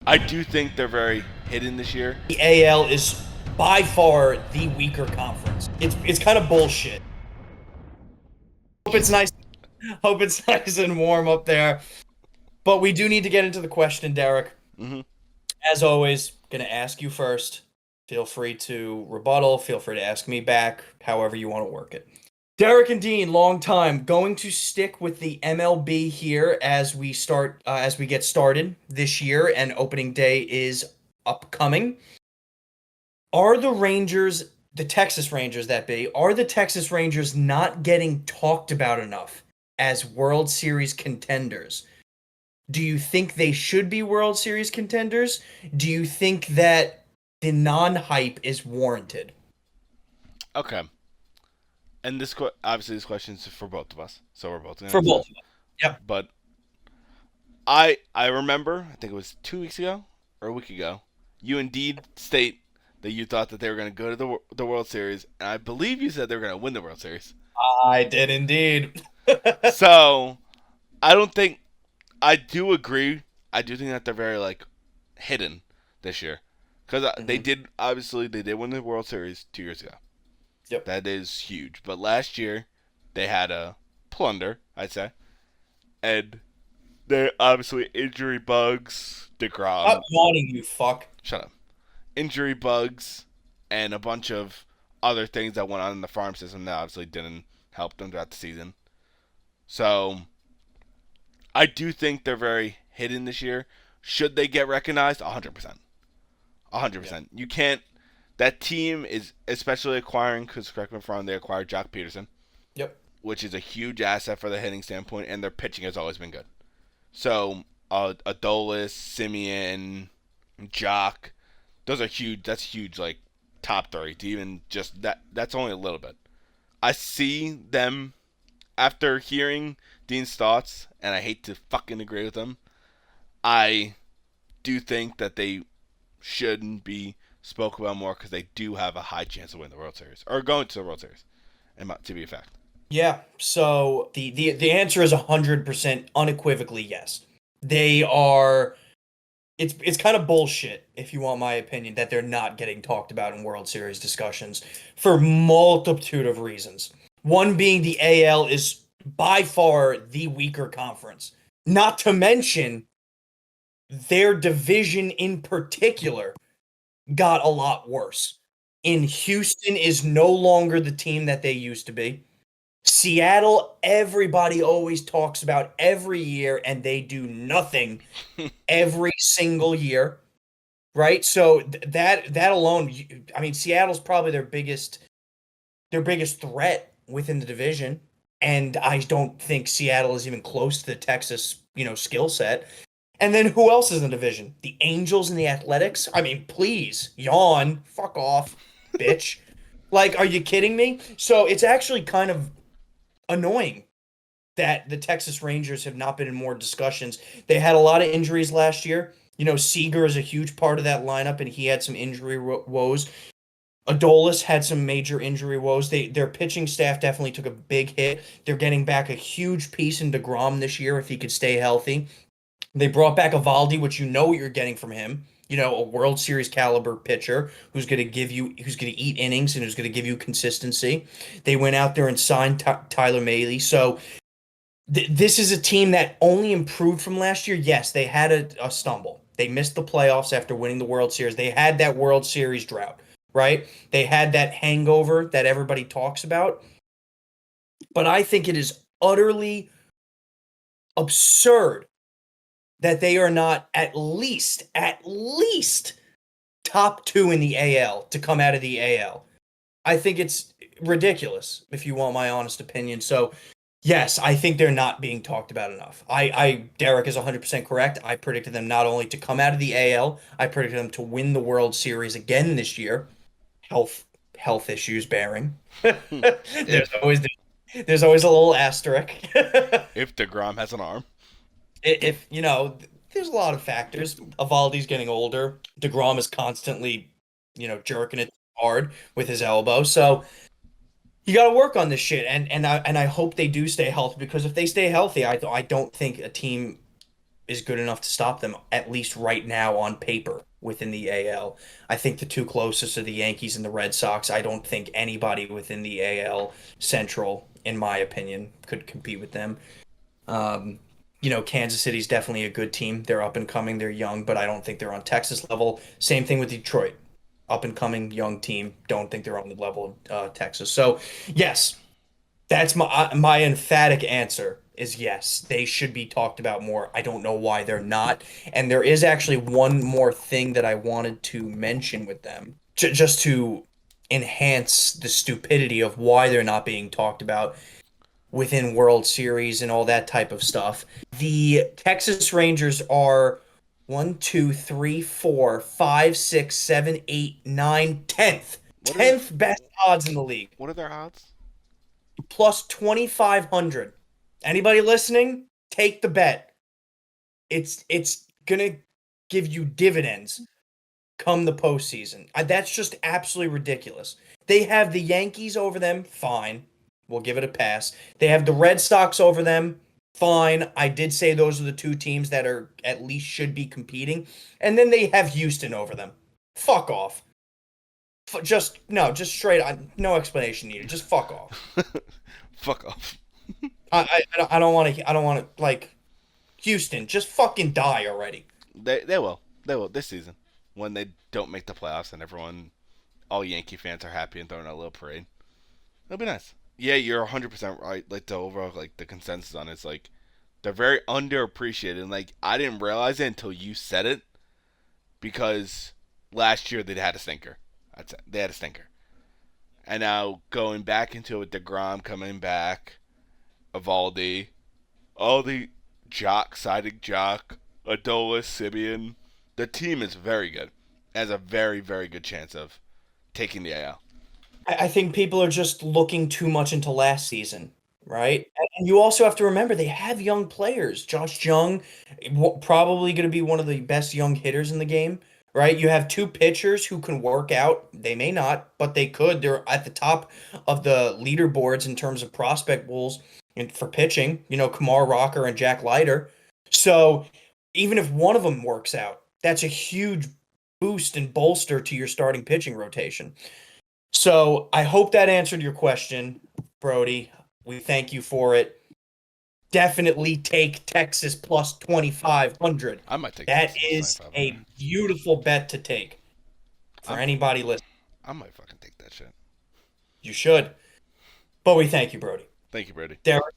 I do think they're very hidden this year. The AL is by far the weaker conference. It's kind of bullshit. Hope it's nice. Hope it's nice and warm up there. But we do need to get into the question, Derek. Hmm. As always, gonna ask you first. Feel free to rebuttal. Feel free to ask me back. However you want to work it. Derek and Dean, long time. Going to stick with the MLB here as we start, as we get started this year, and opening day is upcoming. Are the Rangers, the Texas Rangers that be, are the Texas Rangers not getting talked about enough as World Series contenders? Do you think they should be World Series contenders? Do you think that the non-hype is warranted? Okay. And obviously this question is for both of us, so we're both gonna For answer both this. of them. Yep. But I remember, I think it was 2 weeks ago or a week ago, you indeed state that you thought that they were going to go to the World Series, and I believe you said they were going to win the World Series. I did indeed. So I don't think I do agree. I do think that they're very like hidden this year because they Hmm. did obviously they did win the World Series 2 years ago. Yep. That is huge. But last year they had a plunder, I'd say, and they obviously injury bugs, Stop Degrom, yawning, you fuck. shut up, injury bugs, and a bunch of other things that went on in the farm system that obviously didn't help them throughout the season. So I do think they're very hidden this year. Should they get recognized? 100%. Yep. 100%. You can't. That team is especially acquiring, because correct me if I'm wrong, they acquired Jock Peterson, Yep. which is a huge asset for the hitting standpoint, and their pitching has always been good. So, Adolis, Simeon, Jock, those are huge. That's huge, like top three. To even just that, that's only a little bit. I see them after hearing Dean's thoughts, and I hate to fucking agree with him. I do think that they shouldn't be spoke about more because they do have a high chance of winning the World Series or going to the World Series, and to be a fact. Yeah. So the answer is 100% unequivocally yes. They are. It's kind of bullshit, if you want my opinion, that they're not getting talked about in World Series discussions for multitude of reasons. One being the AL is by far the weaker conference. Not to mention their division in particular got a lot worse. In Houston is no longer the team that they used to be. Seattle, everybody always talks about every year, and they do nothing every single year, right? So that alone, I mean, Seattle's probably their biggest threat within the division, and I don't think Seattle is even close to the Texas, skill set. And then who else is in the division? The Angels and the Athletics? I mean, please, yawn, fuck off, bitch. Like, are you kidding me? So it's actually kind of annoying that the Texas Rangers have not been in more discussions. They had a lot of injuries last year. Seager is a huge part of that lineup, and he had some injury woes. Adolis had some major injury woes. Their pitching staff definitely took a big hit. They're getting back a huge piece in DeGrom this year if he could stay healthy. They brought back Evaldi, which you know what you're getting from him. A World Series caliber pitcher who's going to eat innings and who's going to give you consistency. They went out there and signed Tyler Mahle. So this is a team that only improved from last year. Yes, they had a stumble. They missed the playoffs after winning the World Series. They had that World Series drought, right? They had that hangover that everybody talks about. But I think it is utterly absurd that they are not at least top two in the AL to come out of the AL. I think it's ridiculous, if you want my honest opinion. So, yes, I think they're not being talked about enough. Derek is 100% correct. I predicted them not only to come out of the AL, I predicted them to win the World Series again this year. Health health issues bearing. there's if always there's always a little asterisk. if Degrom has an arm, If there's a lot of factors. Evaldi's getting older. DeGrom is constantly, jerking it hard with his elbow. So you got to work on this shit, and I hope they do stay healthy because if they stay healthy, I don't think a team is good enough to stop them, at least right now on paper within the AL. I think the two closest are the Yankees and the Red Sox. I don't think anybody within the AL Central, in my opinion, could compete with them. Um, Kansas City's definitely a good team. They're up and coming, they're young, but I don't think they're on Texas level. Same thing with Detroit. Up and coming, young team. Don't think they're on the level of Texas. So, yes, that's my emphatic answer is yes. They should be talked about more. I don't know why they're not. And there is actually one more thing that I wanted to mention with them, just to enhance the stupidity of why they're not being talked about within World Series and all that type of stuff. The Texas Rangers are 10th. What are their 10th best odds in the league. what are their odds? Plus 2,500. Anybody listening? Take the bet. It's gonna give you dividends come the postseason. That's just absolutely ridiculous. They have the Yankees over them, fine. We'll give it a pass. They have the Red Sox over them, fine. I did say those are the two teams that are at least should be competing. And then they have Houston over them. Fuck off. Just straight on, no explanation needed. Just fuck off. Fuck off. I don't want to. I don't want to like Houston. Just fucking die already. They will this season when they don't make the playoffs and all Yankee fans are happy and throwing a little parade. It'll be nice. Yeah, you're 100% right. Like the overall the consensus on it's like they're very underappreciated. And like I didn't realize it until you said it because last year they had a stinker. That's it. They had a stinker. And now going back into it with DeGrom coming back, Evaldi, all the siding Jock, Adolis, Sibian. The team is very good. Has a very, very good chance of taking the AL. I think people are just looking too much into last season, right? And you also have to remember they have young players. Josh Jung, probably going to be one of the best young hitters in the game, right? You have two pitchers who can work out. They may not, but they could. They're at the top of the leaderboards in terms of prospect pools and for pitching, Kumar Rocker and Jack Leiter. So even if one of them works out, that's a huge boost and bolster to your starting pitching rotation. So I hope that answered your question, Brody. We thank you for it. Definitely take Texas plus 2,500. I might take That Texas is 2500. a beautiful bet to take for I'm, anybody listening. I might fucking take that shit. You should. But we thank you, Brody. Thank you, Brady. Derek,